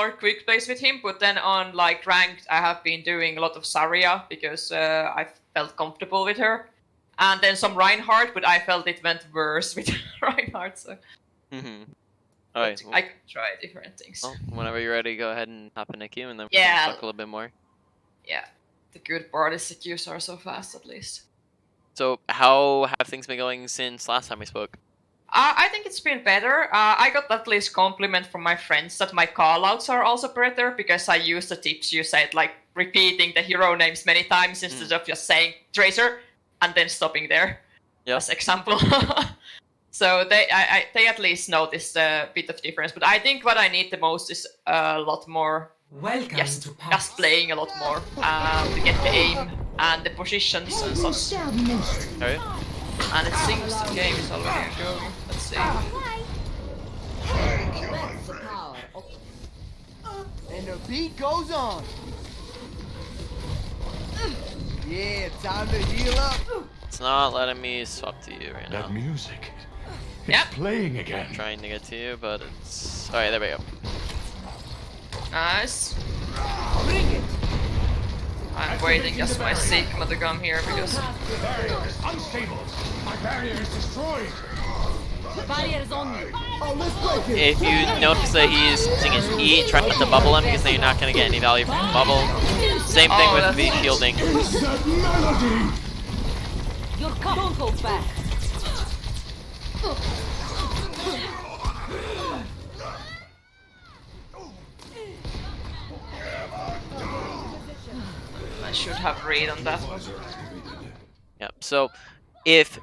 more quick plays with him, but then on like ranked, I have been doing a lot of Zarya because I felt comfortable with her, and then some Reinhardt, but I felt it went worse with Reinhardt. So Alright. I could try different things. Well, whenever you're ready, go ahead and hop in a queue, and then we Yeah. can talk a little bit more. Yeah, the good part is the queues are so fast, at least. So, how have things been going since last time we spoke? I think it's been better. I got at least compliment from my friends that my callouts are also better because I use the tips you said, like repeating the hero names many times instead of just saying Tracer and then stopping there. Yep. As example. So they at least noticed a bit of difference. But I think what I need the most is a lot more. Just playing a lot more to get the aim and the positions and such. Alright. And it seems the game is already going. Let's see. Thank you, my friend. And the beat goes on. Yeah, time to heal up. It's not letting me swap to you right now. That music. It's Yep. playing again. I'm trying to get to you, but it's... Alright, there we go. Nice. Bring it. I'm waiting just my Sigma to come here because. The barrier is unstable. My barrier is destroyed. The barrier is on you. Oh, let's break it. If you notice that he's using his E, try not to bubble him because then you're not going to get any value from the bubble. Same thing with the shielding. It's that melody. Your cup don't hold back. I should have read on that. Yep, so if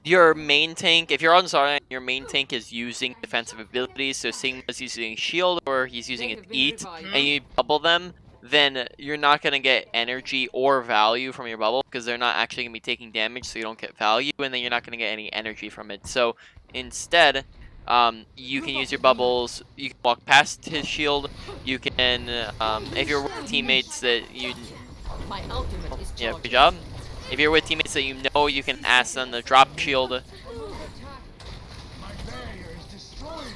your main tank, if you're on Zarya and your main tank is using defensive abilities, so Sigma's using shield or he's using an eat, and you bubble them, then you're not going to get energy or value from your bubble because they're not actually going to be taking damage, so you don't get value, and then you're not going to get any energy from it. So instead, you can use your bubbles, you can walk past his shield, you can, if you're with teammates that you... My ultimate is Yeah, good job. If you're with teammates that you know, you can ask them to drop shield. My barrier is destroyed.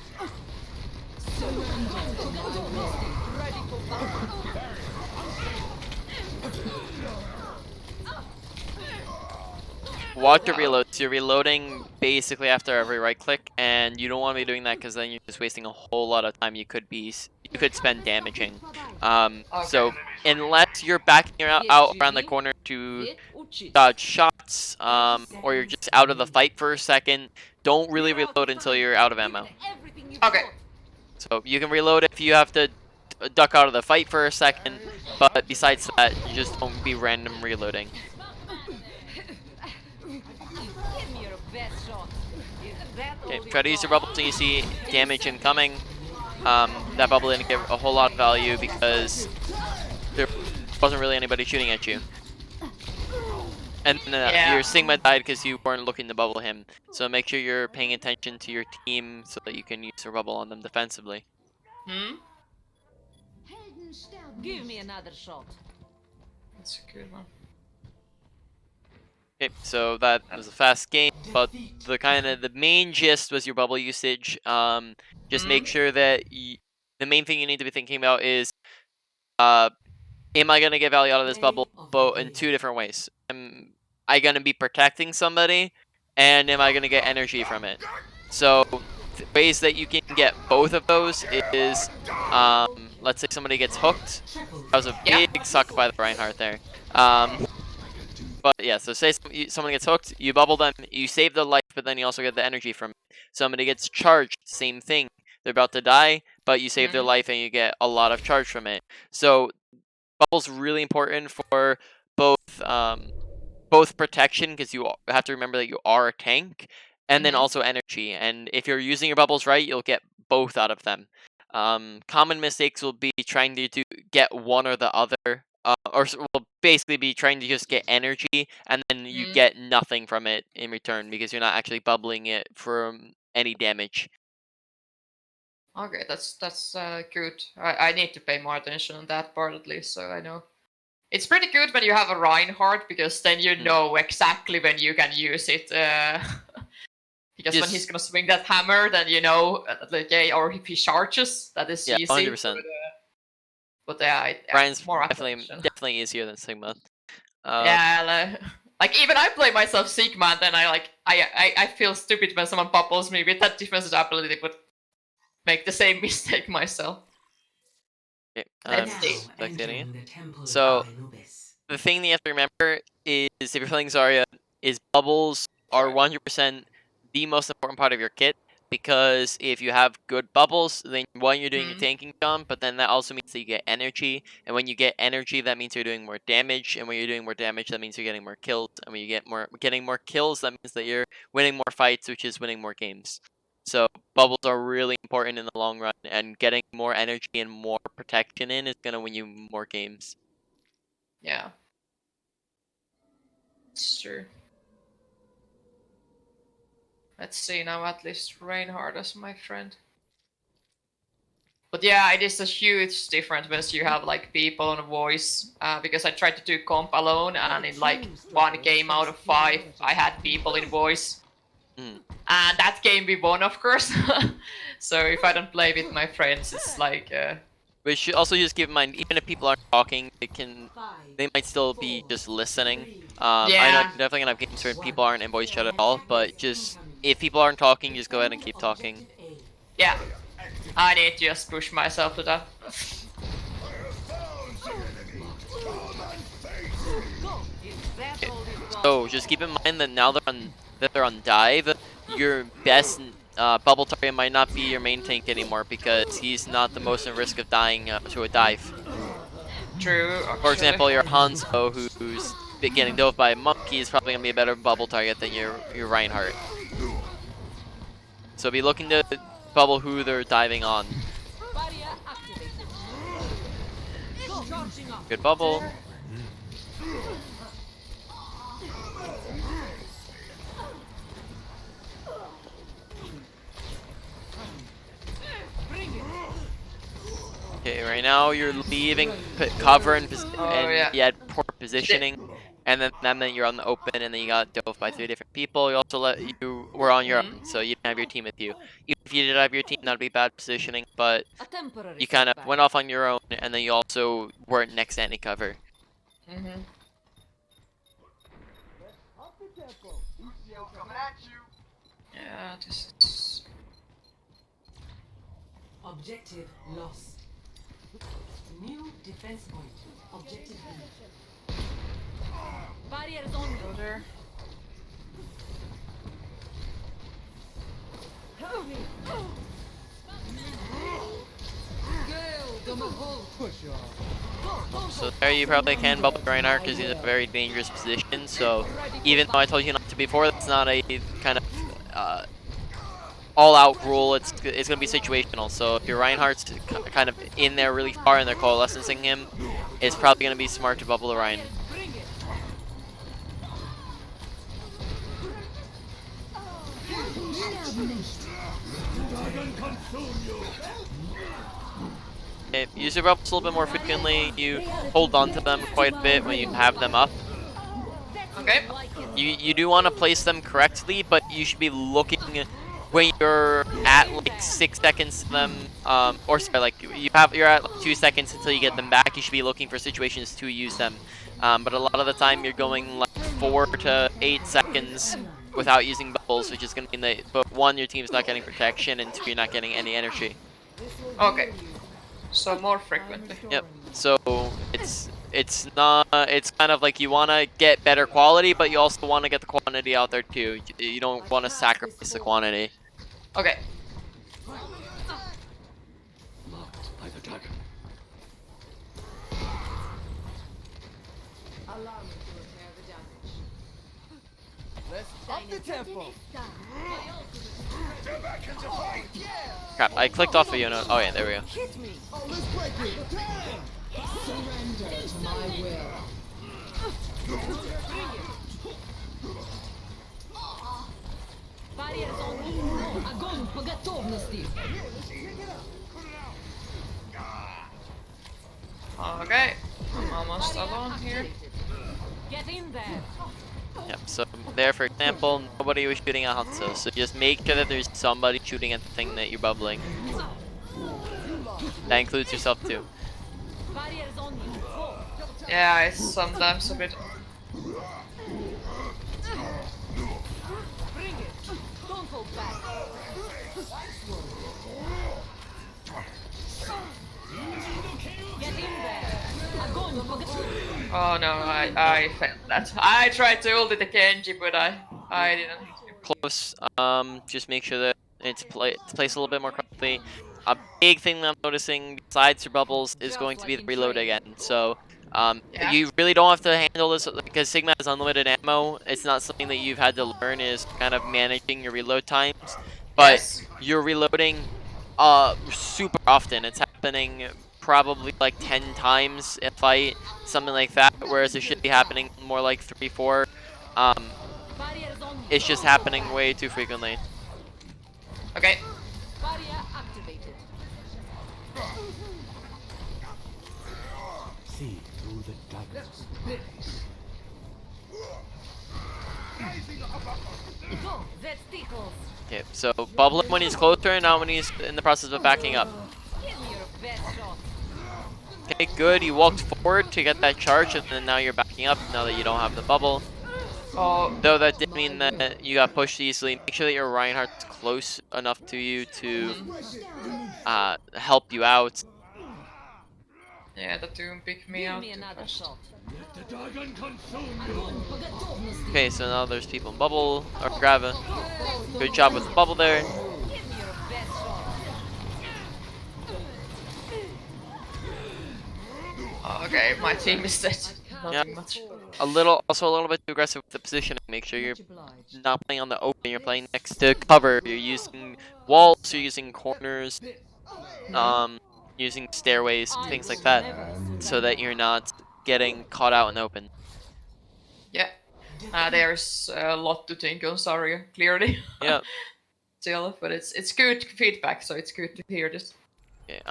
Watch your reloads. You're reloading basically after every right click, and you don't want to be doing that because then you're just wasting a whole lot of time. You could spend damaging. So unless you're backing out around the corner to dodge shots, or you're just out of the fight for a second, don't really reload until you're out of ammo. Okay. So you can reload if you have to duck out of the fight for a second, but besides that, you just don't be random reloading. Okay, try to use your bubble until you see damage incoming. That bubble didn't give a whole lot of value because there wasn't really anybody shooting at you. And your Sigma died because you weren't looking to bubble him. So make sure you're paying attention to your team so that you can use your bubble on them defensively. Give me another shot. That's a good one. Okay, so that was a fast game, but the main gist was your bubble usage. Just make sure that the main thing you need to be thinking about is, am I gonna get value out of this bubble? But in two different ways. Am I gonna be protecting somebody, and am I gonna get energy from it? So ways that you can get both of those is, let's say somebody gets hooked. That was a big suck by the Reinhardt there. But yeah, so say someone gets hooked, you bubble them, you save their life, but then you also get the energy from it. Somebody gets charged, same thing. They're about to die, but you save their life and you get a lot of charge from it. So bubble's really important for both protection, because you have to remember that you are a tank, and then also energy. And if you're using your bubbles right, you'll get both out of them. Common mistakes will be trying to get one or the other. Or will basically be trying to just get energy, and then you get nothing from it in return because you're not actually bubbling it from any damage. Okay, that's good. I need to pay more attention on that part at least, so I know. It's pretty good when you have a Reinhardt because then you know exactly when you can use it. Because when he's gonna swing that hammer, then you know, or if he charges, that is easy. 100%. But yeah, Ryan's more definitely attention. easier than Sigma. Yeah, like even I play myself Sigma, and then I feel stupid when someone bubbles me with that defensive ability, but make the same mistake myself. Okay, Let's I'm see. just spectating it. So the thing that you have to remember is if you're playing Zarya, is bubbles are 100% the most important part of your kit. Because if you have good bubbles, then one, you're doing a tanking jump, but then that also means that you get energy. And when you get energy, that means you're doing more damage. And when you're doing more damage, that means you're getting more kills. And when you getting more kills, that means that you're winning more fights, which is winning more games. So bubbles are really important in the long run, and getting more energy and more protection in is gonna win you more games. Yeah. It's true. Let's see now, at least Reinhardt as my friend. But yeah, it is a huge difference when you have like people on voice. Because I tried to do comp alone, and in like 1 game out of 5, I had people in voice. And that game we won, of course. So if I don't play with my friends, it's like. We should also just keep in mind, even if people aren't talking, they might still be just listening. I know Yeah. you're definitely gonna have games where people aren't in voice chat at all, but just if people aren't talking, just go ahead and keep talking. Yeah. I need to just push myself to that. Okay. So just keep in mind that now they're on dive, your best bubble target might not be your main tank anymore because he's not the most at risk of dying to a dive. True. Actually. For example, your Hanzo, who's getting dove by a monkey, is probably gonna be a better bubble target than your Reinhardt. So be looking to bubble who they're diving on. Good bubble. Okay, right now you're leaving cover and you had poor positioning, and then you're on the open, and then you got dove by 3 different people. You were on your own, so you didn't have your team with you. Even if you did have your team, that'd be bad positioning, but you kind of went off on your own, and then you also weren't next to any cover. Yeah, this is. Objective lost. New defense point. Objective B. Barriers on There. So there you probably can bubble Reinhardt because he's in a very dangerous position. So even though I told you not to before, that's not a kind of all-out rule. It's gonna be situational. So if your Reinhardt's kind of in there really far and they're coalescing him, it's probably gonna be smart to bubble the Rein. Okay, use your bubbles a little bit more frequently. You hold on to them quite a bit when you have them up. Okay. You do want to place them correctly, but you should be looking when you're at like 6 seconds to them, or sorry, like you're at like 2 seconds until you get them back. You should be looking for situations to use them. But a lot of the time you're going like 4 to 8 seconds without using bubbles, which is going to mean that, but 1, your team's not getting protection, and 2, you're not getting any energy. Okay. So more frequently. Yep. So it's kind of like you want to get better quality, but you also want to get the quantity out there too. You don't want to sacrifice the quantity. Okay. Marked by the dragon. Allow me to repair the damage. Let's up the tempo. Get back into fight! Crap, I clicked off of you. Oh yeah, there we go. Hit me. Oh, let's break it! surrender to my will. Barriers on me. Огонь по готовности. Okay. I'm almost alone here. Get in there. Yep. So there, for example, nobody was shooting at Hanzo. So just make sure that there's somebody shooting at the thing that you're bubbling. That includes yourself too. Barriers on you. Four. Yeah, it's sometimes a bit. Bring it. Don't hold back. Get in there. Огонь по готовности. Oh no, I failed that. I tried to ult the Genji, but I didn't. Close. Just make sure that it's placed a little bit more correctly. A big thing that I'm noticing besides your bubbles is going to be the reload again. So Yeah. you really don't have to handle this because Sigma has unlimited ammo. It's not something that you've had to learn is kind of managing your reload times. But Yes. you're reloading super often. It's happening probably like 10 times in a fight, something like that, whereas it should be happening more like 3, 4. Barriers on you. It's just happening way too frequently. Okay. Barrier activated. See through the darkness. Go. That tickles. Okay, so bubble him when he's closer and not when he's in the process of backing up. Give me your best shot. Okay, good. You walked forward to get that charge, and then now you're backing up now that you don't have the bubble. Oh, Though that did mean that you got pushed easily. Make sure that your Reinhardt's close enough to you to help you out. yeah, the Doom picked me Give out. me too another fast. shot. Let the dragon consume you. Огонь по готовности. Okay, so now there's people in bubble or grab a good job with the bubble there. Give me your best shot. Oh, okay, my team is dead. Not Yeah. too much. Also a little bit too aggressive with the positioning. Make sure you're Much obliged. not playing on the open. You're playing next to cover. You're using walls. You're using corners. Using stairways, things like that, so that you're not getting caught out in the open. Yeah. There's a lot to think on Zarya, clearly. Yeah. Still, but it's good feedback, so it's good to hear this. Okay,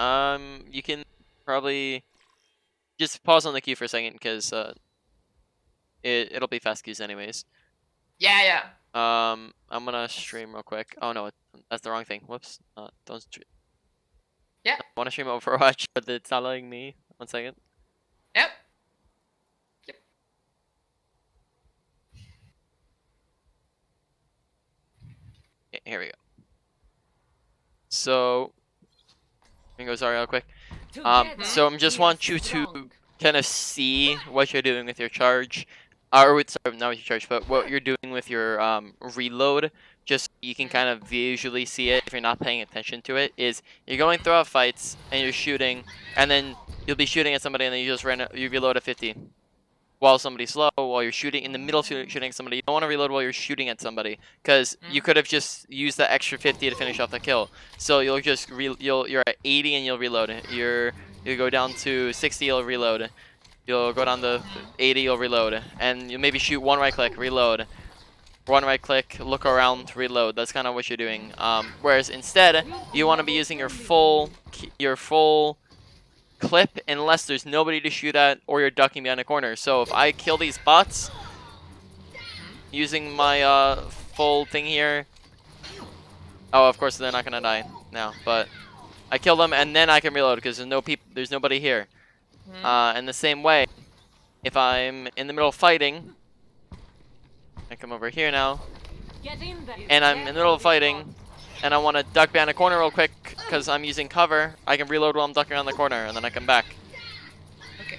you can probably just pause on the queue for a second because it'll be fast queues anyways. Yeah. I'm gonna stream real quick. Oh no, that's the wrong thing. Whoops. Don't stream. Yeah. I want to stream Overwatch, but it's not letting me. 1 second. Yep. Okay, here we go. So, here goes Zarya real quick. So I just want you to kind of see what you're doing with your charge, or with, sorry, not with your charge, but what you're doing with your reload, just so you can kind of visually see it if you're not paying attention to it. Is you're going throughout fights and you're shooting, and then you'll be shooting at somebody and then you just you reload at 50. While somebody's slow, while you're shooting in the middle of shooting at somebody, you don't want to reload while you're shooting at somebody, because you could have just used that extra 50 to finish off the kill. So you'll just you're at 80 and you'll reload. You go down to 60, you'll reload. You'll go down to 80, you'll reload, and you maybe shoot one right click, reload. One right click, look around, reload. That's kind of what you're doing. Whereas instead, you want to be using your full clip unless there's nobody to shoot at or you're ducking behind a corner. So if I kill these bots using my full thing here, oh, of course they're not gonna die now, but I kill them and then I can reload because there's nobody here. In the same way, if I'm in the middle of fighting, I come over here now, and I'm in the middle of fighting, and I want to duck behind a corner real quick because I'm using cover, I can reload while I'm ducking around the corner, and then I come back. Okay.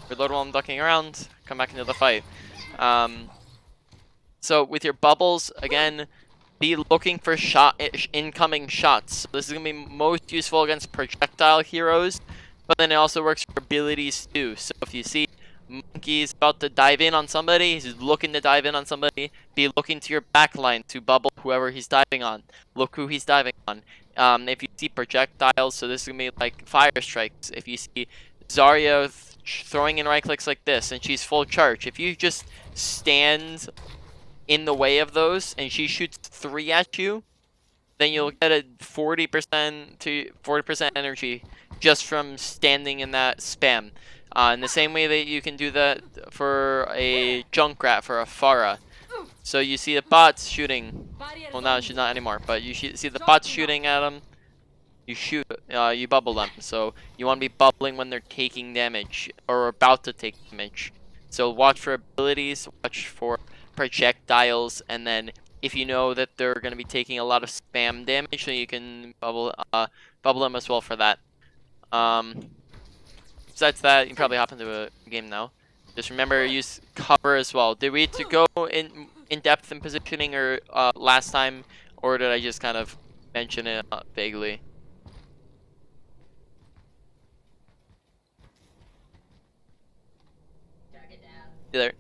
Reload while I'm ducking around, come back into the fight. So with your bubbles, again, be looking for incoming shots. This is going to be most useful against projectile heroes, but then it also works for abilities too. So if you see Monkey's about to dive in on somebody, he's looking to dive in on somebody, be looking to your backline to bubble whoever he's diving on. Look who he's diving on. If you see projectiles, so this is going to be like fire strikes. If you see Zarya throwing in right clicks like this and she's full charge, if you just stand in the way of those and she shoots 3 at you, then you'll get a 40% to 40% energy just from standing in that spam. In the same way that you can do that for a Junkrat, for a Pharah. So you see the bots shooting. Well, now she's not anymore, but you see the bots shooting at them. you shoot, you bubble them. So you want to be bubbling when they're taking damage or about to take damage. So watch for abilities, watch for projectiles, and then if you know that they're going to be taking a lot of spam damage, so you can bubble them as well for that. Besides that, you can probably hop into a game now. Just remember, use cover as well. Did we need to go in depth in positioning or last time, or did I just kind of mention it vaguely? You there?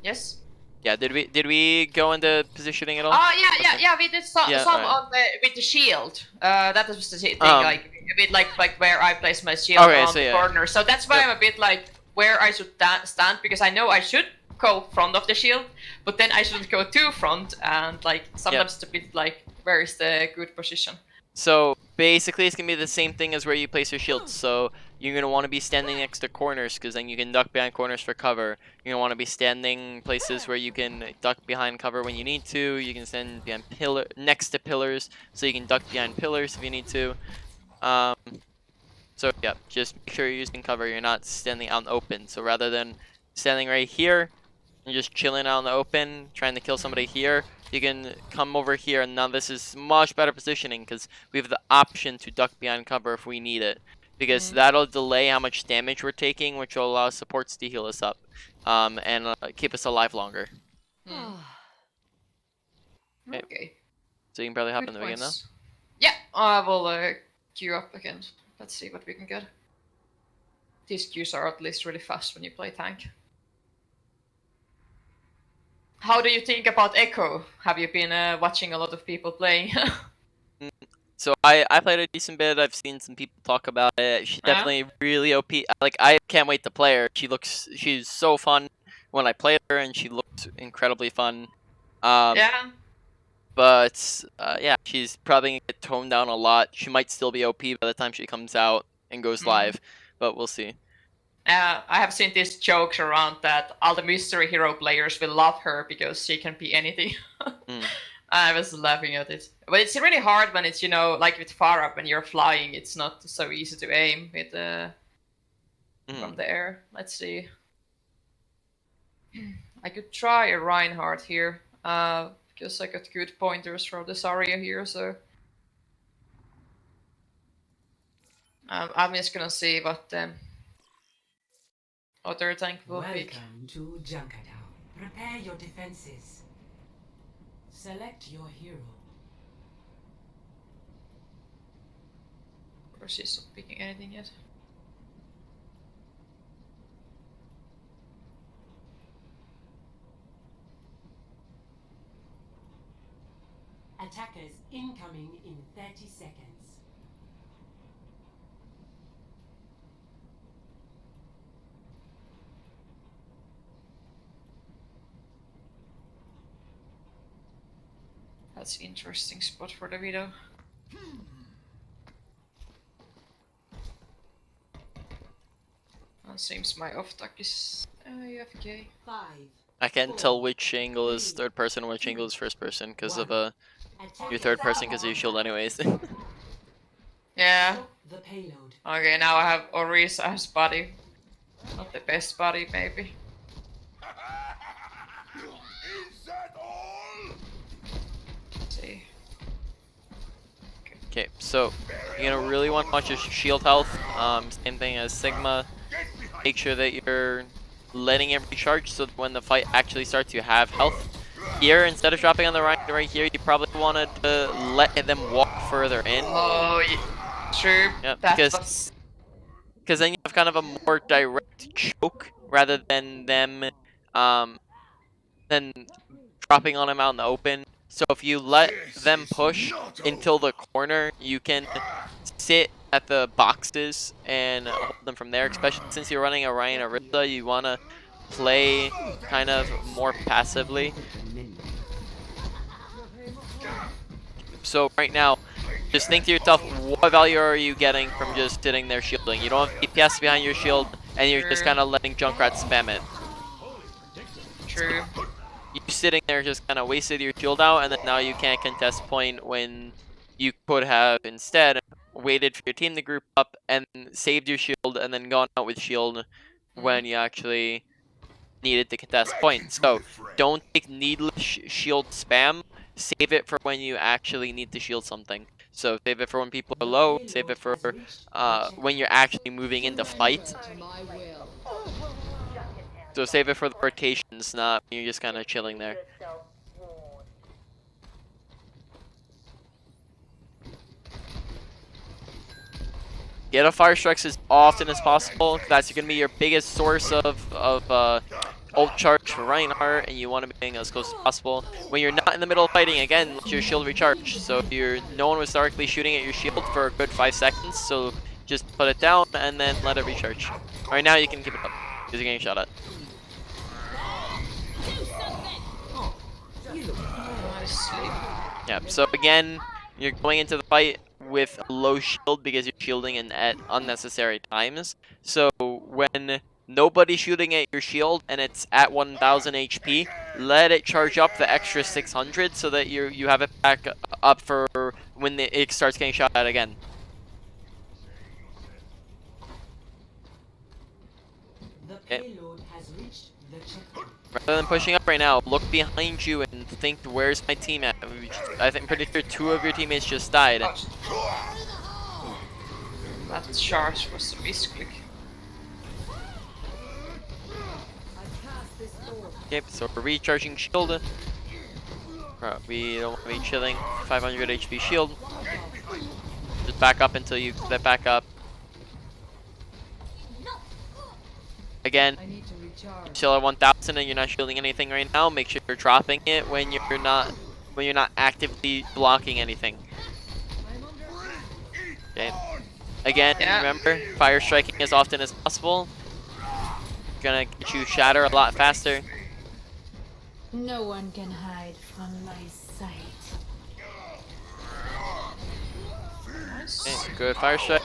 Yes. Yeah. Did we go into positioning at all? Oh yeah, Okay. yeah. We did some Yeah, some alright. on the with the shield. That was the thing, like a bit like where I place my shield Okay, around so the yeah. corner. So that's why Yep. I'm a bit like where I should stand, because I know I should go front of the shield, but then I shouldn't go too front, and like sometimes it's a bit like where is the good position. So basically, it's gonna be the same thing as where you place your shields. So you're gonna want to be standing next to corners, because then you can duck behind corners for cover. You're gonna want to be standing places where you can duck behind cover when you need to. You can stand behind next to pillars, so you can duck behind pillars if you need to. So yeah, just make sure you're using cover. You're not standing out in the open. So rather than standing right here and just chilling out in the open, trying to kill somebody here, you can come over here, and now this is much better positioning because we have the option to duck behind cover if we need it. Because that'll delay how much damage we're taking, which will allow supports to heal us up, and keep us alive longer. Okay. So you can probably hop Good in the game now. points. Yeah, I will queue up again. Let's see what we can get. These queues are at least really fast when you play tank. How do you think about Echo? Have you been watching a lot of people playing? So I played a decent bit. I've seen some people talk about it. She's definitely really OP. Like, I can't wait to play her. She's so fun when I played her, and she looked incredibly fun. Yeah. But yeah, she's probably gonna get toned down a lot. She might still be OP by the time she comes out and goes live, but we'll see. I have seen these jokes around that all the mystery hero players will love her because she can be anything. I was laughing at it. But it's really hard when it's, like with Farah, when you're flying, it's not so easy to aim with from the air. Let's see. I could try a Reinhardt here, because I got good pointers from the Zarya here, so... I'm just gonna see what other tank will pick. Welcome to Junkadao. Prepare your defenses. Select your hero. Of course, she's not picking anything yet. Attackers incoming in 30 seconds. That's an interesting spot for the video. Seems my off-tuck is AFK. 5. I can't tell which angle is third person and which angle is first person because of your third person because of your shield anyways. Yeah. The payload. Okay, now I have Orisa as body. Not the best body, maybe. Is that all? Let's see. Okay, so you're gonna really want to watch your shield health. Same thing as Sigma. Make sure that you're letting it recharge so that when the fight actually starts, you have health. Here, instead of dropping on the right here, you probably wanted to let them walk further in. Oh, yeah. True. Yeah, That's... because then you have kind of a more direct choke rather than them than dropping on them out in the open. So if you let them push until the corner, you can sit at the boxes and hold them from there. Especially since you're running a Rein Orisa, you want to play kind of more passively. So right now, just think to yourself, what value are you getting from just sitting there shielding? You don't have DPS behind your shield, and you're just kind of letting Junkrat spam it. True. You sitting there just kind of wasted your shield out, and then now you can't contest point when you could have instead waited for your team to group up and saved your shield and then gone out with shield when you actually needed to contest points. So don't take needless shield spam. Save it for when you actually need to shield something. So save it for when people are low. Save it for when you're actually moving into fight. To my will. So save it for the rotations, not when you're just kind of chilling there. Get a fire strikes as often as possible. That's going to be your biggest source of ult charge for Reinhardt, and you want to be getting as close as possible. When you're not in the middle of fighting, again, let your shield recharge. So if no one was directly shooting at your shield for a good 5 seconds, so just put it down and then let it recharge. Right now you can keep it up because you're getting shot at. Yeah, so again, you're going into the fight with a low shield because you're shielding in at unnecessary times. So when nobody's shooting at your shield and it's at 1000 HP, let it charge up the extra 600 so that you have it back up for when it starts getting shot at again. The payload has reached the checkpoint. Rather than pushing up right now, look behind you and think, where's my team at? I'm pretty sure 2 of your teammates just died. That charge was a misclick. Okay, so we're recharging shield. We don't want to be chilling. 500 HP shield. Just back up until you get back up. Again, I need to recharge. still at 1000 and you're not shielding anything right now. Make sure you're dropping it when you're not actively blocking anything. Okay. Again, remember, fire striking as often as possible. Gonna get you shatter a lot faster. No one can hide from my sight. Okay, good fire strike.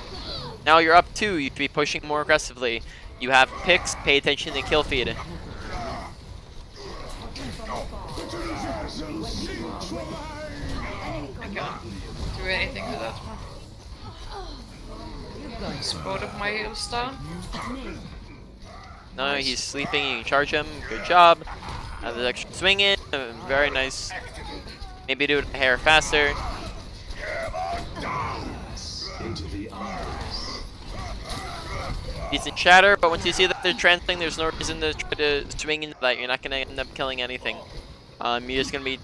Now you're up 2. You should be pushing more aggressively. You have picks. Pay attention to kill feed. I can't do anything to that one. Is both of my heals down? No, he's sleeping. You can charge him. Good job. Have the extra swing in. Very nice. Maybe do it a hair faster. Decent shatter, but once you see that they're trancing, there's no reason to try to swing into that. You're not going to end up killing anything. You're just going to be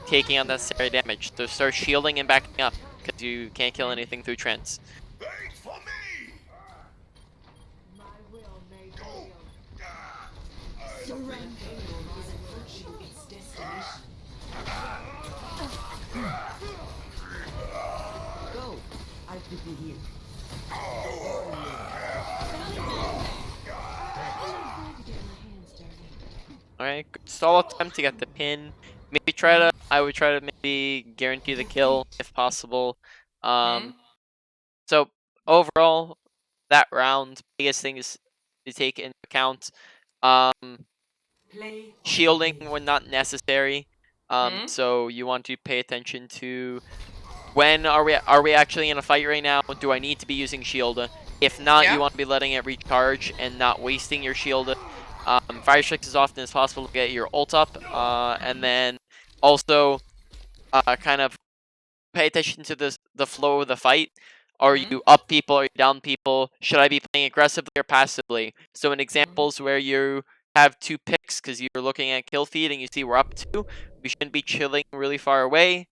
taking unnecessary damage. So start shielding and backing up, because you can't kill anything through trance. Go. I'll keep you here. Alright, stall attempt to get the pin. Maybe I would try to maybe guarantee the kill if possible. So overall, that round, biggest thing is to take into account shielding when not necessary. So you want to pay attention to when are we actually in a fight right now? Do I need to be using shield? If not, you want to be letting it recharge and not wasting your shield. Fire strikes as often as possible to get your ult up, and then also kind of pay attention to the flow of the fight. Are you up people? Are you down people? Should I be playing aggressively or passively? So in examples where you have 2 picks because you're looking at kill feed and you see we're up 2, we shouldn't be chilling really far away.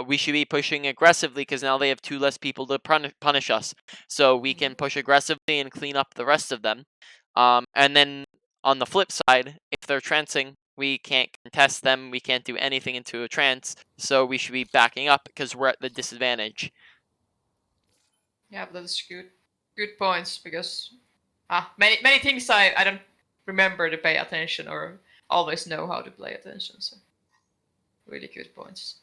We should be pushing aggressively because now they have 2 less people to punish us. So we can push aggressively and clean up the rest of them. And then on the flip side, if they're trancing, we can't contest them. We can't do anything into a trance. So we should be backing up because we're at the disadvantage. Yeah, that's good points because many things I don't remember to pay attention or always know how to pay attention. So really good points.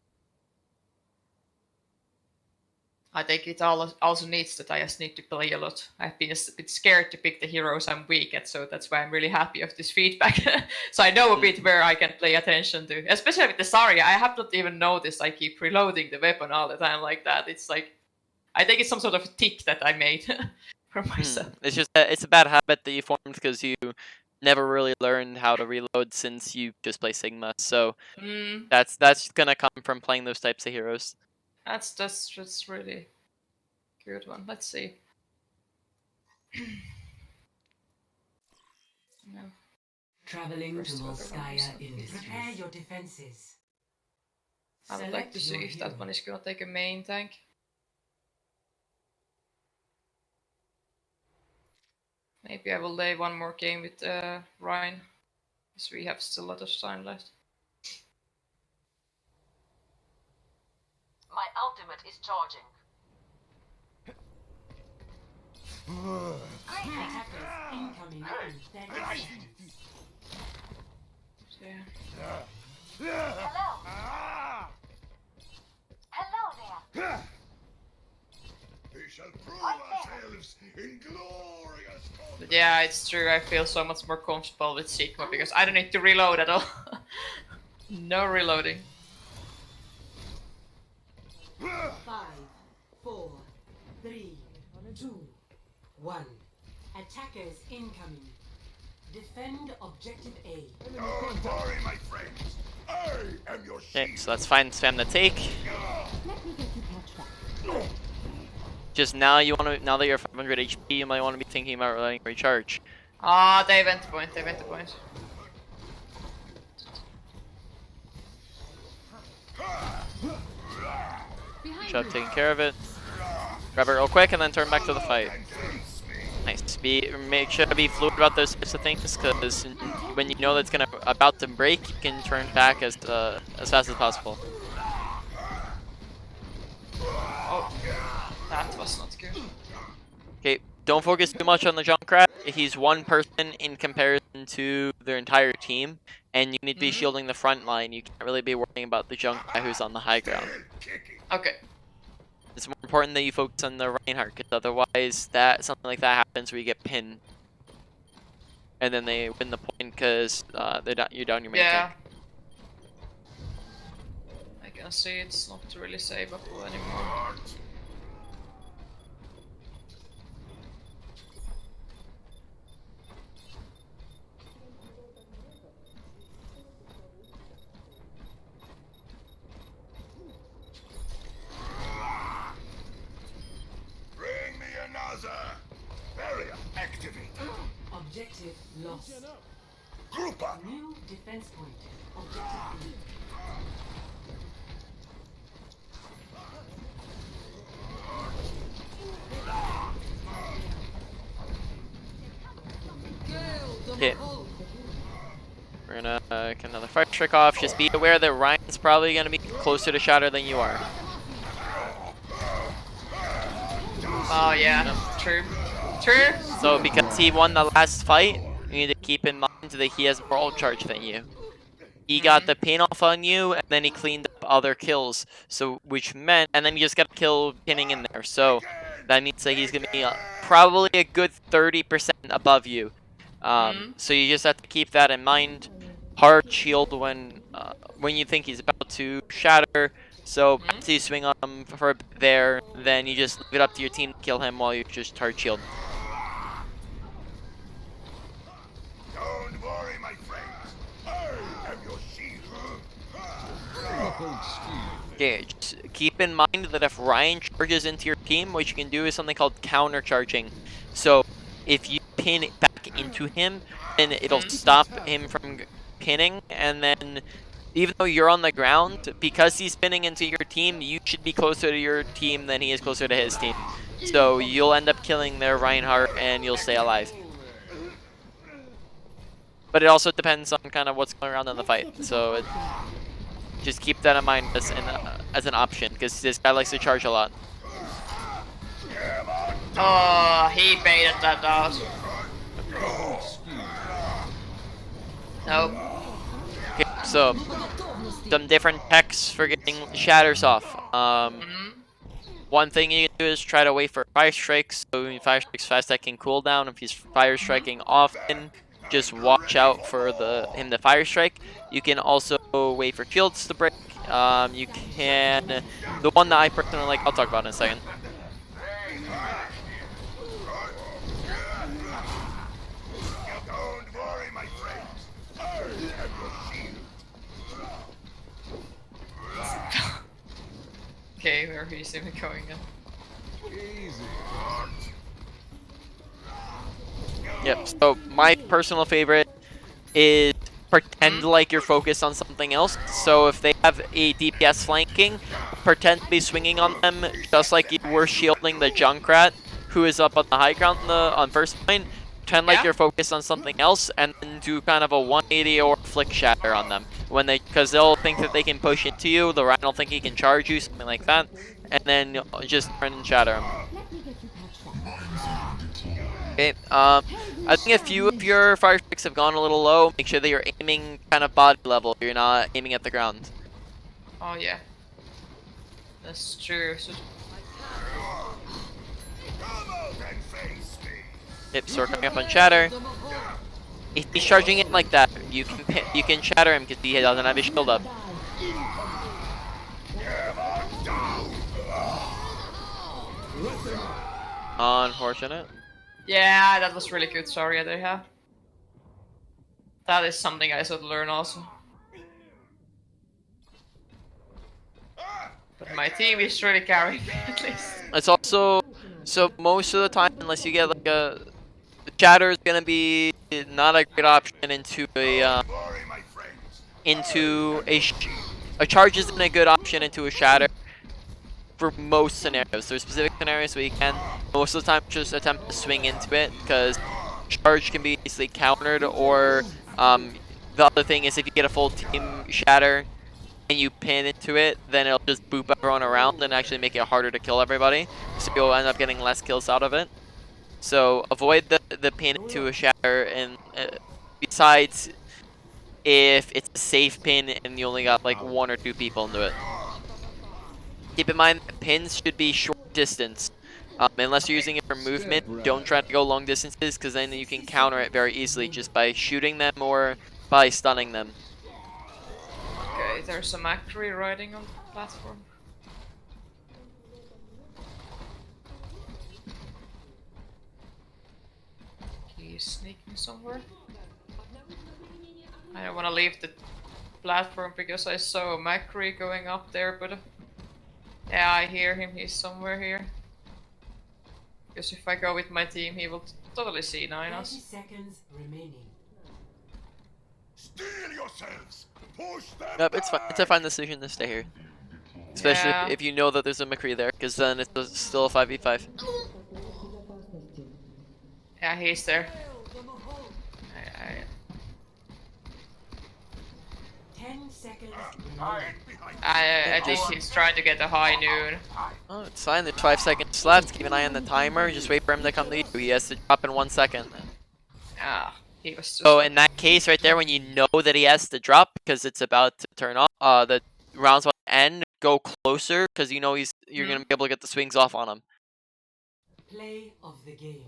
I think it also needs that I just need to play a lot. I've been a bit scared to pick the heroes I'm weak at, so that's why I'm really happy of this feedback. So I know a bit where I can pay attention to, especially with the Zarya. I have not even noticed I keep reloading the weapon all the time like that. It's like I think it's some sort of a tick that I made for myself. It's just it's a bad habit that you formed because you never really learned how to reload since you just play Sigma. So Mm, that's gonna come from playing those types of heroes. that's really good one. Let's see. No. Traveling First to order one, Volskaya something. Industries. Prepare your defenses. I would like to see Select if your that hero. one is gonna take a main tank. Maybe I will lay one more game with Rein, because we have still a lot of time left. My ultimate is charging. Attackers incoming in 30 seconds. Yeah. Hello. Hello there. We shall prove ourselves in glorious combat. But yeah, it's true. I feel so much more comfortable with Sigma because I don't need to reload at all. No reloading. 5, 4, 3, 2, 1. Attackers incoming. Defend objective A. Don't worry, my friends. I am your Okay, shield. so that's fine. Spam the take. Just now you want to now that you're 500 HP, you might want to be thinking about letting recharge. Ah, they went to point. They went to point. Job taking care of it. Grab it real quick and then turn back to the fight. Nice. Make sure to be fluid about those types of things, because when you know that's about to break, you can turn back as fast as possible. Oh, that was not good. Okay, don't focus too much on the Junkrat. He's one person in comparison to their entire team, and you need to be shielding the front line. You can't really be worrying about the Junkrat who's on the high ground. Okay. It's more important that you focus on the Reinhardt, because otherwise something like that happens where you get pinned. And then they win the point because you're down your main Yeah. tank. I can see it's not really saveable anymore. Bring me another. Barrier activated. Objective lost. Group up. New defense point. Objective B. Okay. We're gonna get another fire strike off. Just be aware that Ryan's probably gonna be closer to Shatter than you are. Oh yeah, true. True. So because he won the last fight, you need to keep in mind that he has more ult charge than you. He got the pin off on you, and then he cleaned up other kills. So which meant, and then you just got a kill pinning in there. So that means that he's gonna be probably a good 30% above you. So you just have to keep that in mind. Hard shield when you think he's about to shatter. So once you swing on him for a bit there, then you just leave it up to your team to kill him while you just hard shield. Don't worry, my friends. I am your shield. Okay, just keep in mind that if Ryan charges into your team, what you can do is something called counter charging. So if you pin it back into him, then it'll stop him from pinning, and then even though you're on the ground, because he's pinning into your team, you should be closer to your team than he is closer to his team. So you'll end up killing their Reinhardt and you'll stay alive. But it also depends on kind of what's going around in the fight. So just keep that in mind as an option, because this guy likes to charge a lot. Oh, he baited that out. Nope. Okay, so some different techs for getting shatters off. One thing you can do is try to wait for fire strikes. So when fire strikes fast, that can cool down. If he's fire striking often, just watch out for him to fire strike. You can also wait for shields to break. You can, the one that I personally like, I'll talk about in a second. where he's even going in. Yep. So my personal favorite is pretend like you're focused on something else. So if they have a DPS flanking, pretend to be swinging on them just like you were shielding the Junkrat who is up on the high ground on first line. Pretend like you're focused on something else, and then do kind of a 180 or flick shatter on them because they'll think that they can push into you. The Rein will think he can charge you, something like that, and then just turn and shatter him. Okay. I think a few of your fire strikes have gone a little low. Make sure that you're aiming kind of body level. You're not aiming at the ground. Oh yeah, that's true. So Yep, so we're coming up on shatter. If he's charging it like that, you can shatter him because he doesn't have his shield up. Unfortunate. yeah, that was really good. Zarya they have. That is something I should learn also. But my team is really carrying me at least. It's also so most of the time, unless you get like the shatter is gonna be not a great option into a charge isn't a good option into a shatter for most scenarios. There's specific scenarios where you can. Most of the time, just attempt to swing into it because charge can be easily countered. Or the other thing is if you get a full team shatter and you pin into it, then it'll just boop everyone around and actually make it harder to kill everybody. So you'll end up getting less kills out of it. So avoid the pin into a shatter, and besides, if it's a safe pin and you only got like 1 or 2 people into it. Keep in mind that pins should be short distance. Unless you're using it for movement, don't try to go long distances because then you can counter it very easily just by shooting them or by stunning them. Okay, there's a Macri riding on the platform. He's sneaking somewhere. I don't want to leave the platform because I saw a Macri going up there, but yeah, I hear him. He's somewhere here. Because if I go with my team, he will totally C9 us. 30 seconds remaining. Steel yourselves! Push them Yep, it's fine. It's a fine decision to stay here. Especially Yeah. if you know that there's a McCree there, because then it's still a 5v5. Yeah, he's there. 10 seconds remaining. I think he's trying to get a high noon. Oh, it's fine. There's 5 seconds left. Keep an eye on the timer. Just wait for him to come to you. He has to drop in 1 second. Ah, he was just... So in that case right there, when you know that he has to drop because it's about to turn off, the round's about to end, go closer because you know you're gonna be able to get the swings off on him. Play of the game.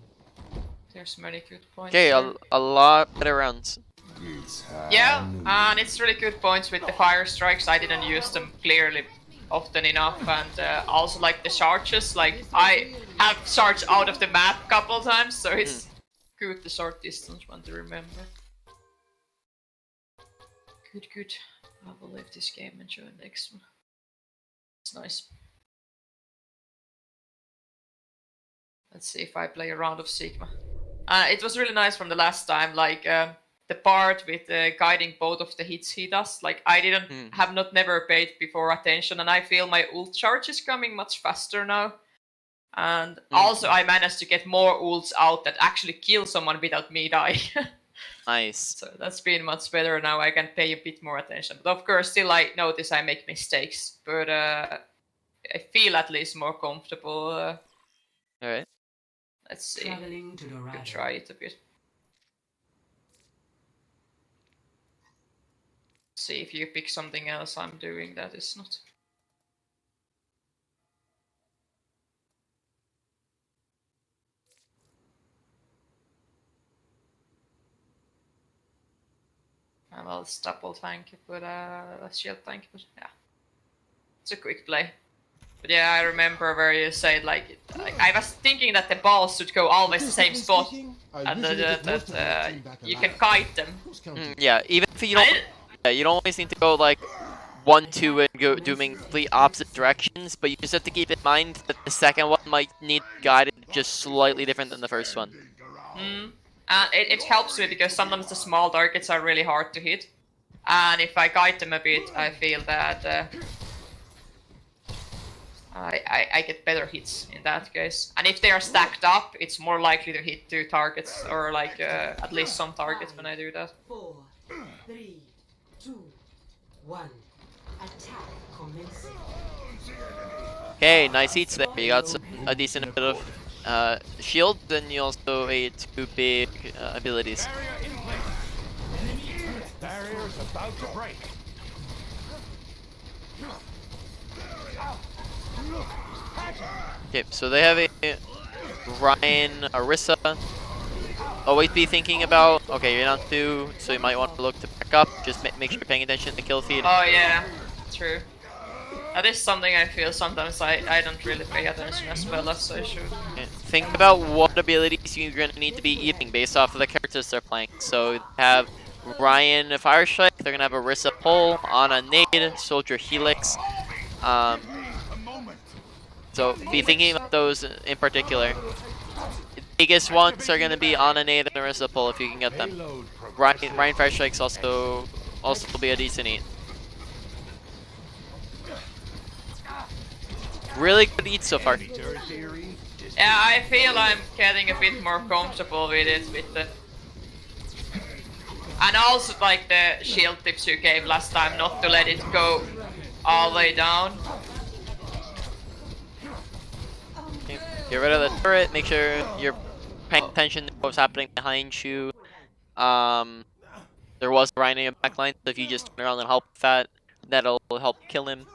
There's many good points. Okay, there. a lot better rounds. Yeah, and it's really good points with the fire strikes. I didn't use them clearly often enough, and also like the charges. Like I have charged out of the map a couple of times, so it's good the short distance one to remember. Good, good. I will leave this game and join the next one. It's nice. Let's see if I play a round of Sigma. It was really nice from the last time, like the part with guiding both of the hits he does. Like I didn't have never paid before attention, and I feel my ult charge is coming much faster now. And also I managed to get more ults out that actually kill someone without me dying. Nice. So that's been much better now. I can pay a bit more attention. But of course, still I notice I make mistakes. But I feel at least more comfortable. Alright. Let's see. Traveling to the right. Could try it a bit. See if you pick something else I'm doing that is not. Well, it's double tank, but shield tank, but yeah. It's a quick play. But yeah, I remember where you said like I was thinking that the balls should go always the same spot, and that you can kite them. Yeah, even if you don't, you don't always need to go like 1-2 and go doing complete opposite directions, but you just have to keep in mind that the second one might need guided just slightly different than the first one. It helps me because sometimes the small targets are really hard to hit. And if I guide them a bit, I feel that I get better hits in that case. And if they are stacked up, it's more likely to hit 2 targets, or like at least some targets when I do that. 4, 3, 2, 1. Attack commencing. Okay, nice hits there. You got a decent bit of shield, then you also ate 2 big abilities. Barrier's about to break. Okay, so they have a Rein, Orisa. Always be thinking about, okay, you're not 2, so you might want to look to back up. Just make sure you're paying attention to kill feed. Oh yeah, true. That is something I feel sometimes I don't really pay attention as well as I should. Okay. Think about what abilities you're going to need to be eating based off of the characters they're playing. So they have Ryan Fire Strike, they're going to have Orisa Pull, Ana Nade, Soldier Helix. So be thinking about those in particular. The biggest ones are going to be Ana Nade and Orisa Pull if you can get them. Ryan Fire Strike's also will be a decent eat. Really good eat so far. Yeah, I feel I'm getting a bit more comfortable with it, with the... And also like the shield tips you gave last time, not to let it go all the way down. Okay. Get rid of the turret, make sure you're paying attention to what's happening behind you. There was a Rein in your backline, so if you just turn around and help with that, that'll help kill him.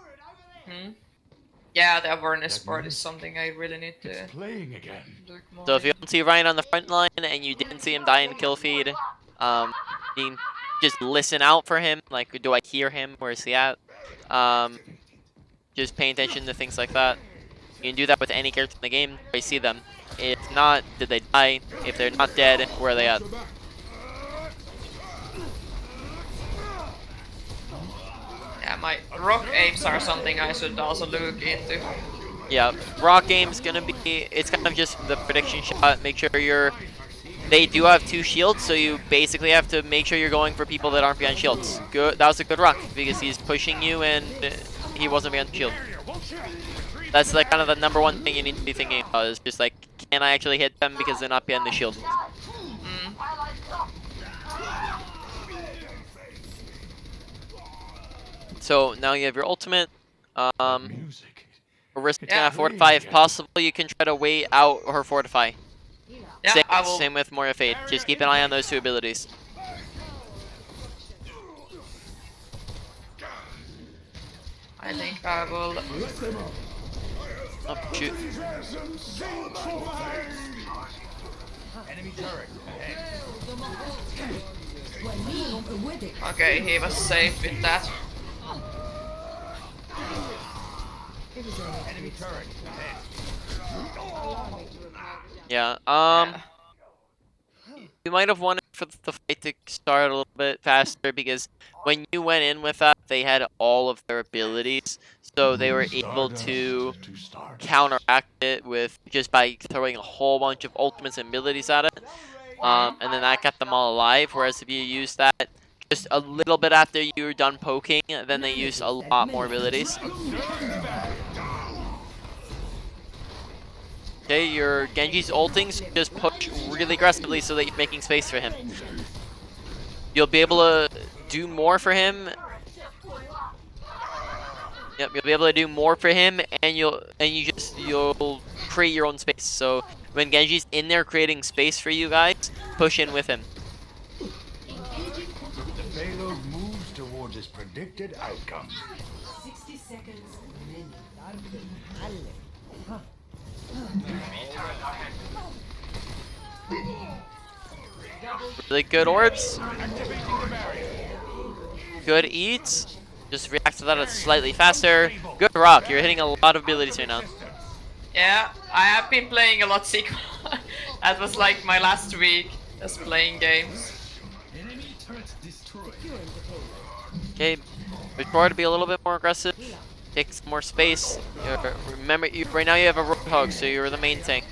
Yeah, the awareness part is something I really need to Playing again. do more. So if you don't see Rein on the front line and you didn't see him die in kill feed, you can just listen out for him. Like, do I hear him? Where is he at? Just pay attention to things like that. You can do that with any character in the game. I see them. If not, did they die? If they're not dead, where are they at? Yeah, my rock aims are something I should also look into. Yeah, rock game's gonna be, it's kind of just the prediction shot. Make sure they do have 2 shields, so you basically have to make sure you're going for people that aren't behind shields. Good, that was a good rock, because he's pushing you and he wasn't behind the shield. That's like kind of the #1 thing you need to be thinking about, is just like, can I actually hit them because they're not behind the shield? So now you have your ultimate. Orisa can fortify if possible. You can try to wait out her fortify. Yeah, I will. Same with Moria Fade. Just keep an eye on those 2 abilities. I think I will. Oh, shoot. Enemy turret ahead. Okay, he was safe with that. Enemy turret ahead. Yeah, you might have wanted for the fight to start a little bit faster, because when you went in with that, they had all of their abilities, so they were able to counteract it with just by throwing a whole bunch of ultimates and abilities at it, and then that kept them all alive. Whereas if you use that just a little bit after you're done poking, then they use a lot more abilities. Okay, your Genji's ulting, so just push really aggressively so that you're making space for him. You'll be able to do more for him. Yep, you'll be able to do more for him, and you'll create your own space. So when Genji's in there creating space for you guys, push in with him. The payload moves towards its predicted outcome. 60 seconds remaining. Really good orbs. Good eats. Just react to that slightly faster. Good rock. You're hitting a lot of abilities right now. Yeah, I have been playing a lot sequel. That was like my last week, just playing games. Enemy turret destroyed. Okay, be sure to be a little bit more aggressive. Take some more space. Remember, right now you have a Roadhog, so you're the main tank.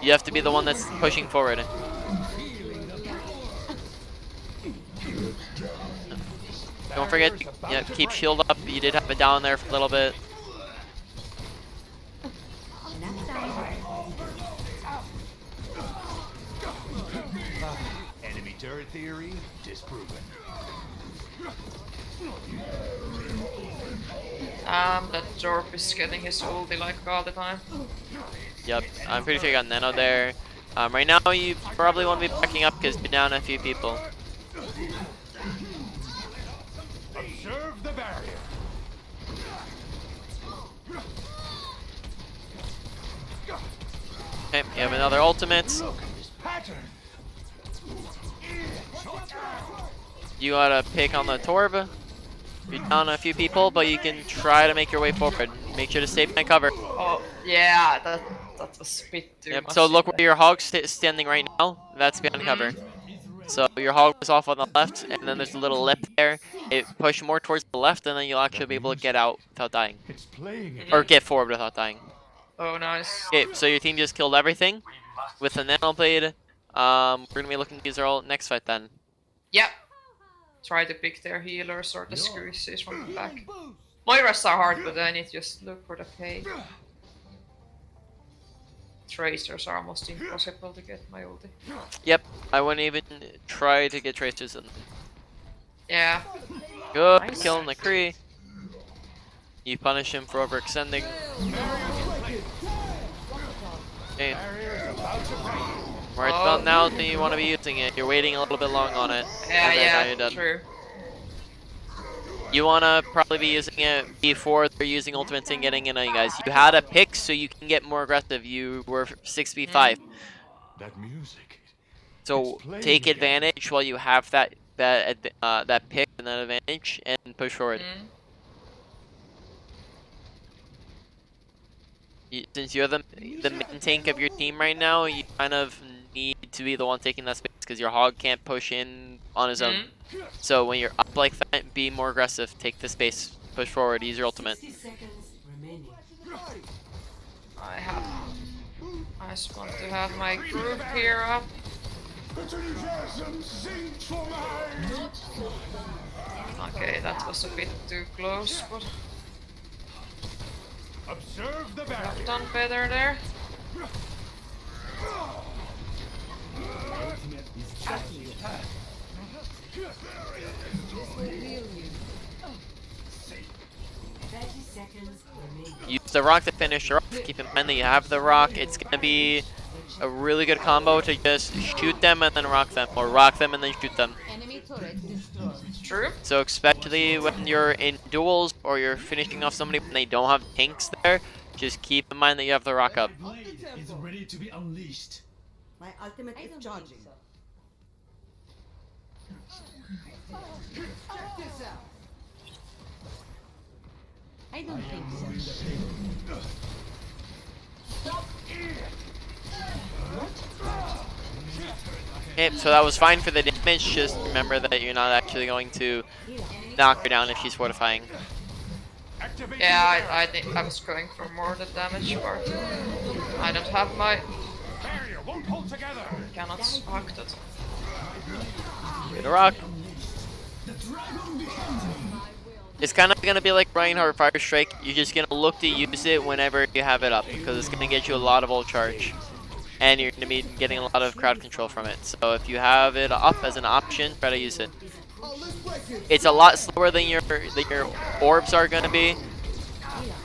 You have to be the one that's pushing forward. Don't forget to keep shield up. You did have it down there for a little bit. Enemy turret theory disproven. That Jorp is getting his ulti like all the time. Yep, I'm pretty sure you got Nano there. Right now you probably want to be backing up because you're down a few people. Observe the barrier. Okay, you have another ultimate. Look at this pattern. You gotta pick on the Torb. You're down a few people, but you can try to make your way forward. Make sure to stay behind cover. Oh, yeah, that was a bit too Yep, much. so look where your Hog's standing right now. That's behind cover. So your Hog is off on the left, and then there's a little lip there. It push more towards the left, and then you'll actually be able to get out without dying. It's playing Or get forward without dying. Oh, nice. Okay, so your team just killed everything with the Nano Blade. We're gonna be looking to use our ult next fight then. Yep. Try to pick their healers or the squeezes from the back. Moiras are hard, but then it just look for the pay. Tracers are almost impossible to get my ulti. Yep, I wouldn't even try to get Tracers in. Yeah. Good, Nice. killing the Kree. You punish him for overextending. Okay. Where it's done now, then you want to be using it. You're waiting a little bit long on it. Yeah, and then now yeah, you're done. true. You want to probably be using it before they're using ultimates and getting in on you guys. You had a pick so you can get more aggressive. You were 6v5. that music. So playing take again. advantage while you have that pick and that advantage and push forward. Since you're the main tank of your team right now, you kind of need to be the one taking that space because your Hog can't push in on his own. So when you're up like that, be more aggressive. Take the space, push forward, use your ultimate. 60 seconds remaining. I just want to have my group here up. Enthusiasm sings for mine. Okay, that was a bit too close, but Observe the I've barrier. done better there. Use the rock to finish her off. Keep in mind that you have the rock. It's going to be a really good combo to just shoot them and then rock them, or rock them and then shoot them. Enemy turret destroyed. True. So especially when you're in duels or you're finishing off somebody when they don't have tanks there, just keep in mind that you have the rock up. Is ready to be unleashed. My ultimate I is don't charging. think so. Check this out. I don't think so. Okay, so that was fine for the damage. Just remember that you're not actually going to knock her down if she's fortifying. Yeah, I think I was going for more the damage part. I don't have my Barrier won't hold together. cannot spark that. Get a rock. It's kind of gonna be like Reinhardt Fire Strike. You're just gonna look to use it whenever you have it up because it's gonna get you a lot of ult charge, and you're gonna be getting a lot of crowd control from it. So if you have it up as an option, try to use it. It's a lot slower than your orbs are gonna be,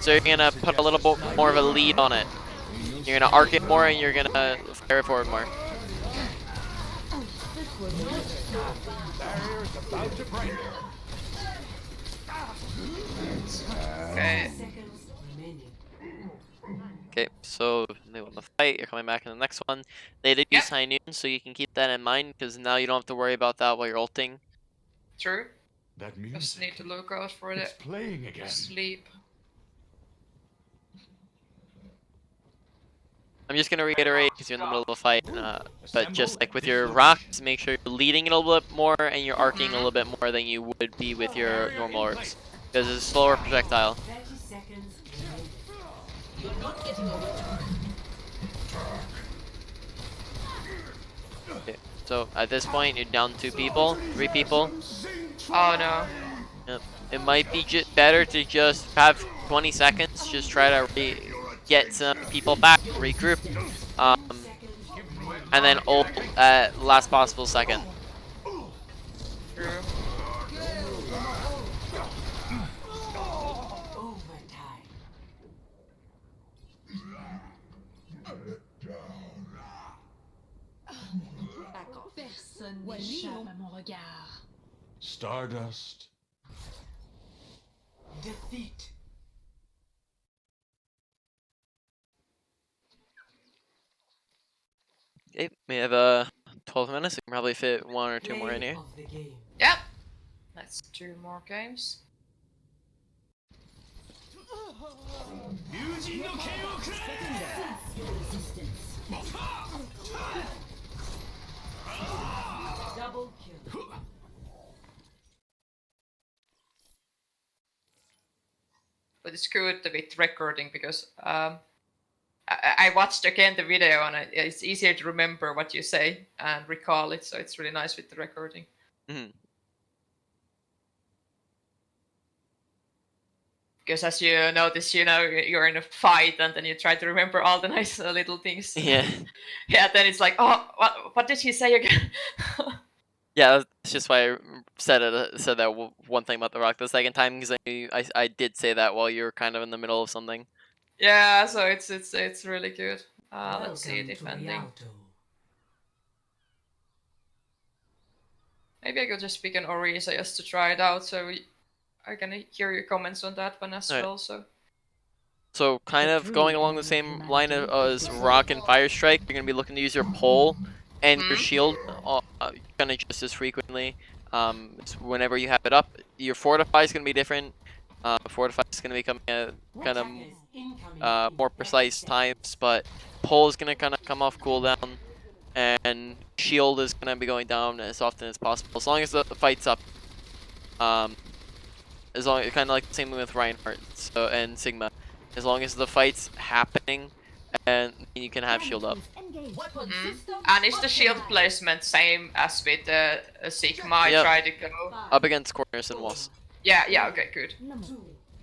so you're gonna put a little bit more of a lead on it. You're gonna arc it more, and you're gonna fire it forward more. Barrier is about to break. Okay. Seconds remaining. Okay, so they won the fight. You're coming back in the next one. They did use High Noon, so you can keep that in mind because now you don't have to worry about that while you're ulting. True. That Just need music. to look out for the It's playing again. sleep. I'm just gonna reiterate because you're in the middle of a fight, but just like with your rocks, make sure you're leading it a little bit more and you're arcing a little bit more than you would be with your normal orbs. Because it's a slower projectile. 30 seconds remaining. You're not getting away. Okay. So at this point, you're down 2 people, 3 people. Oh no. Yep. It might be better to just have 20 seconds, just try to get some people back, regroup, and then ult at last possible second. True. Overtime. Back off. Personne n'échappe à mon regard. Stardust. Defeat. Okay, we have 12 minutes. We can probably fit 1 or 2 more in here. Of the game. Yep. Let's do more games. Double kill. But it's good with recording because I watched again the video and it's easier to remember what you say and recall it, so it's really nice with the recording. Mhm. Because as you notice, you're in a fight and then you try to remember all the nice little things. Yeah. Yeah, then it's like, oh, what did he say again? Yeah, that's just why I said that one thing about the rock the second time, because I did say that while you were kind of in the middle of something. Yeah, so it's really good. Let's see, Welcome to defending. Rialto. Maybe I could just pick an Orisa just to try it out, so I can hear your comments on that one as Alright. well. So kind of going along the same line as rock and fire strike, you're gonna be looking to use your pole and your shield kind of just as frequently. Whenever you have it up, your fortify is gonna be different. Fortify is gonna become kind of Attackers incoming. more precise times, but pole is gonna kind of come off cooldown, and shield is gonna be going down as often as possible, as long as the fight's up. As long, kind of like the same with Reinhardt and Sigma, as long as the fight's happening, and you can have shield up. And is the shield placement same as with Sigma? I Yep. try to go. Up against corners and walls. Yeah, okay, good.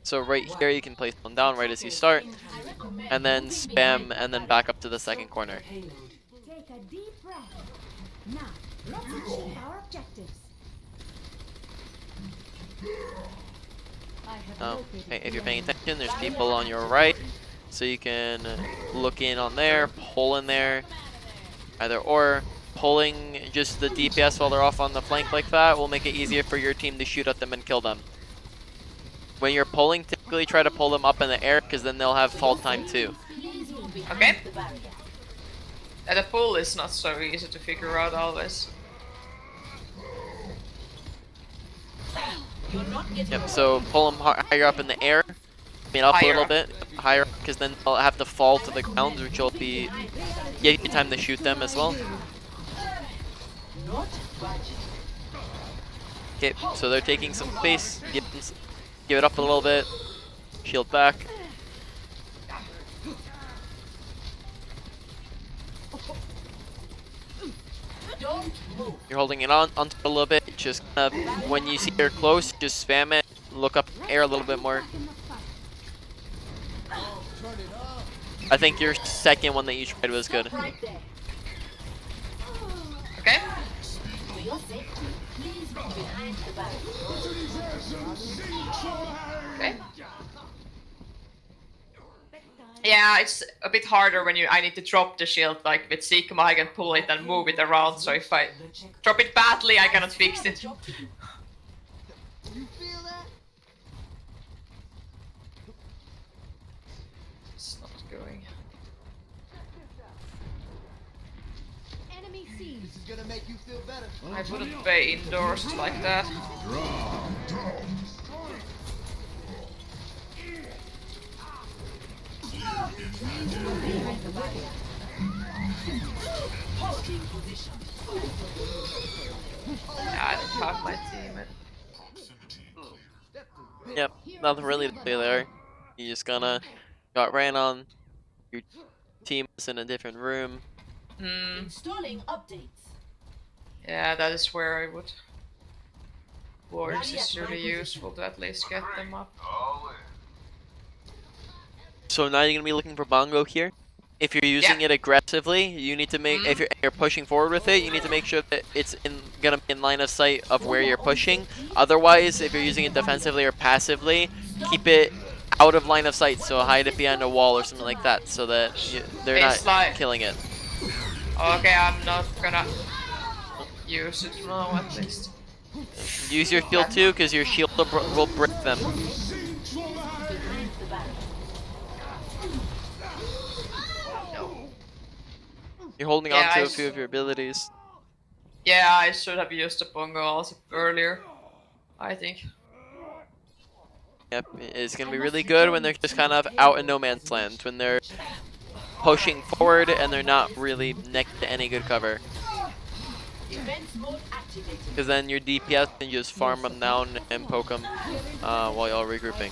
So right here you can place one down right as you start, and then spam, and then back up to the second corner. Payload. Take a deep breath. Now, let's achieve our objectives. I have located Okay, if the you're paying enemy. attention, there's people on your right, so you can look in on there, pull in there, either or. Pulling just the DPS while they're off on the flank like that will make it easier for your team to shoot at them and kill them. When you're pulling, typically try to pull them up in the air, because then they'll have fall time too. Okay. The pull is not so easy to figure out always. Yep, so pull them higher up in the air, up Higher a little up. bit, higher, because then they'll have to fall to the ground, which will be give you time to shoot them as well. Okay, so they're taking some space, give it up a little bit, shield back. You're holding it onto it a little bit, just kind of, when you see they're close, just spam it, look up air a little bit more. I think your second one that you tried was good. Okay. Okay. Yeah, it's a bit harder when I need to drop the shield. Like with Sigma, I can pull it and move it around. So if I drop it badly, I cannot fix it. You feel that? It's not going. Enemy seen. This is gonna make you feel better. I wouldn't play indoors like that. Yeah, I don't have my team. Yep, nothing really to say there. You just gonna got Rein on. Your team is in a different room. Installing updates. Yeah, that is where I would. Wars is really useful to at least get them up. So now you're gonna be looking for Bongo here. If you're using it aggressively, you need to make if you're pushing forward with it, you need to make sure that it's gonna be in line of sight of where you're pushing. Otherwise, if you're using it defensively or passively, keep it out of line of sight. So hide it behind a wall or something like that, so that they're not killing it. Okay, I'm not gonna use it now at least. Use your shield too, because your shield will break them. You're holding on to a few of your abilities. Yeah, I should have used the Bongo also earlier, I think. Yep, it's gonna be really good when they're just kind of out in no man's land, when they're pushing forward and they're not really next to any good cover. Because then your DPS can just farm them down and poke them while y'all regrouping.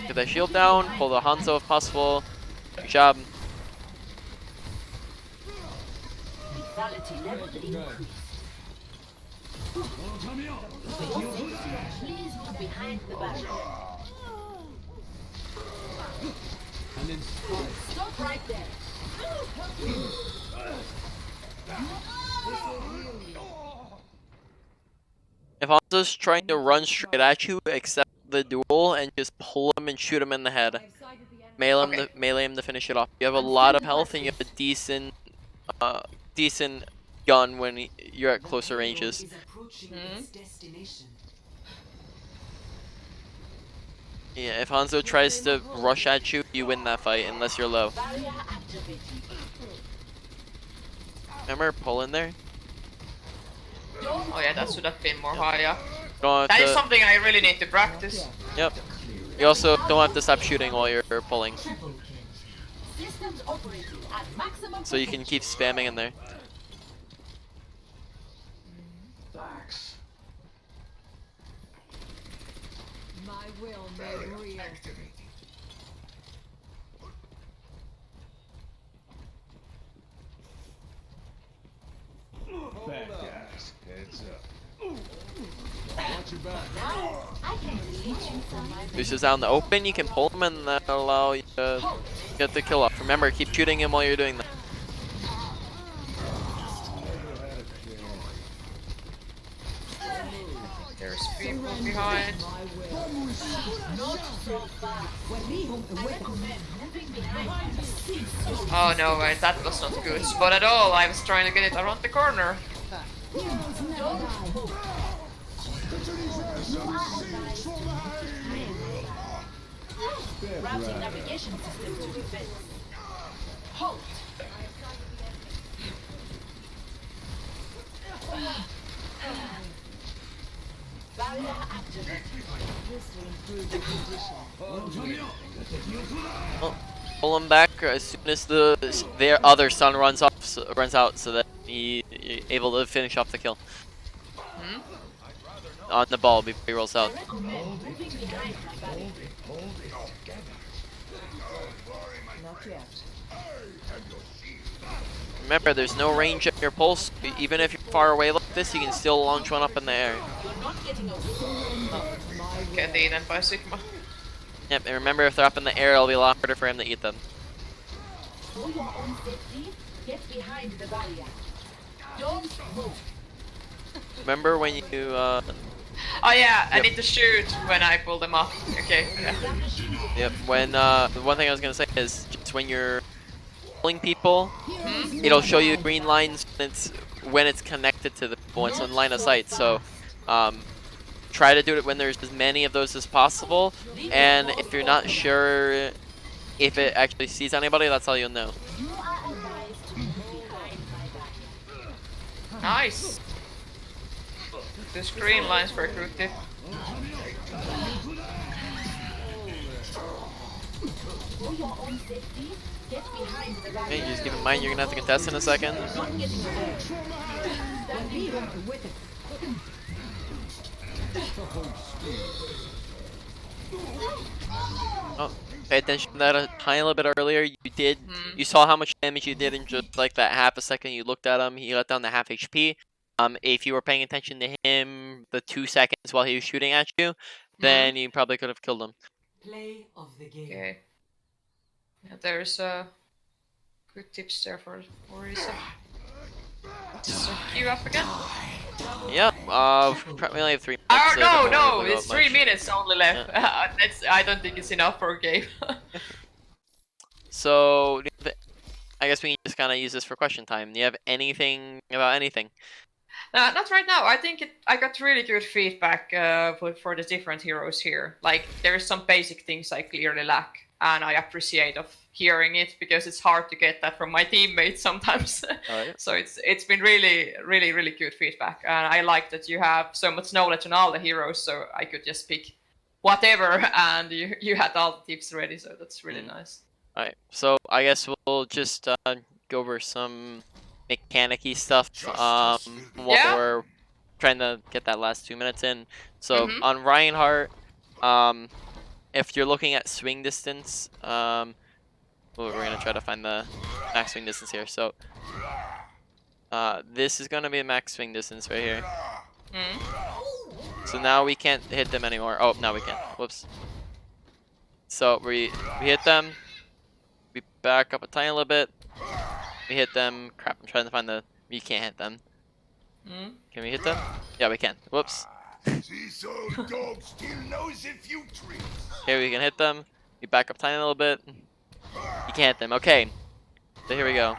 Get that shield down, pull the Hanzo if possible. Good job. Stop right there. If Hanzo's trying to run straight at you, accept the duel and just pull him and shoot him in the head. Melee him to finish it off. You have a lot of health and you have a decent gun when you're at closer ranges. Yeah, if Hanzo tries to rush at you, you win that fight unless you're low. Remember pulling there? Oh yeah, that should have been more higher. That is something I really need to practice. Yep. You also don't have to stop shooting while you're pulling. So you can keep spamming in there. My will made real. Bad guys, heads up. Watch your back. This is out in the open, you can pull him and that'll allow you to get the kill off. Remember, keep shooting him while you're doing that. There's people behind. Oh no, wait, that was not good spot at all. I was trying to get it around the corner. Routing navigation system to defense. Halt. Barrier activated. This will improve the condition. Well, pull him back as soon as their other son runs out, so that he's able to finish off the kill. On the ball before he rolls out. Remember, there's no range at your pulse. Even if you're far away like this, you can still launch one up in the air. Get eaten by Sigma. Yep, and remember, if they're up in the air, it'll be a lot harder for him to eat them. For your own safety, get behind the barrier. Don't move. Remember when you Oh yeah, I need to shoot when I pull them up. Okay. Yeah. Yep. When the one thing I was gonna say is just when you're pulling people, it'll show you green lines when it's connected to the people. It's in line of sight. So try to do it when there's as many of those as possible. And if you're not sure if it actually sees anybody, that's how you'll know. Nice. The screen lines were good too. For your own safety, get behind the barrier. Okay, just keep in mind you're gonna have to contest in a second. Not getting away. Standing by. Oh, pay attention to that a tiny little bit earlier. You saw how much damage you did in just like that half a second you looked at him. He let down the half HP. If you were paying attention to him the 2 seconds while he was shooting at you, then you probably could have killed him. Play of the game. Okay. Yeah, there's good tips there for Orisa. So queue up again. Yep. We only have 3 minutes. Oh so no, don't no, worry about it's 3 much. minutes only left. I don't think it's enough for a game. So I guess we can just kind of use this for question time. Do you have anything about anything? Not right now. I think I got really good feedback for the different heroes here. Like there's some basic things I clearly lack, and I appreciate of hearing it because it's hard to get that from my teammates sometimes. Alright. So it's been really good feedback, and I like that you have so much knowledge on all the heroes, so I could just pick whatever, and you had all the tips ready, so that's really nice. Alright, so I guess we'll just go over some mechanic-y stuff. While Yeah. we're trying to get that last 2 minutes in. So on Reinhardt, if you're looking at swing distance, we're gonna try to find the max swing distance here. So this is gonna be a max swing distance right here. So now we can't hit them anymore. Oh, now we can. Whoops. So we hit them. We back up a tiny little bit. We hit them. Crap, I'm trying to find the... You can't hit them. Can we hit them? Yeah, we can. Whoops. This old dog still knows a few tricks. Here we can hit them. We back up tiny little bit. You can't hit them. Okay. So here we go.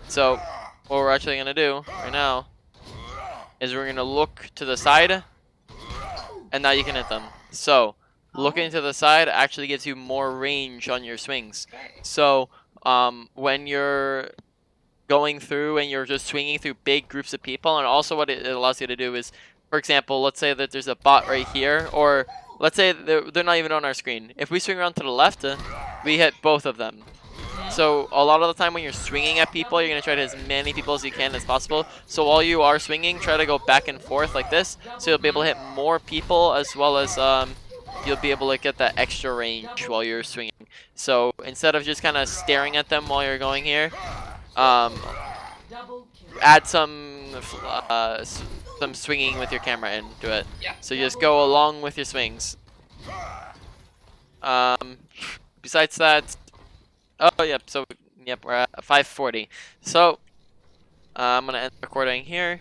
So what we're actually gonna do right now is we're gonna look to the side, and now you can hit them. So looking to the side actually gives you more range on your swings. So when you're going through and you're just swinging through big groups of people, and also what it allows you to do is, for example, let's say that there's a bot right here, or let's say they're not even on our screen. If we swing around to the left, we hit both of them. So a lot of the time when you're swinging at people, you're going to try to hit as many people as you can as possible. So while you are swinging, try to go back and forth like this, so you'll be able to hit more people, as well as you'll be able to get that extra range while you're swinging. So instead of just kind of staring at them while you're going here, add some swinging with your camera into it. Yeah. So you just go along with your swings. Besides that, oh yep. So yep, we're at 5:40. So I'm gonna end the recording here.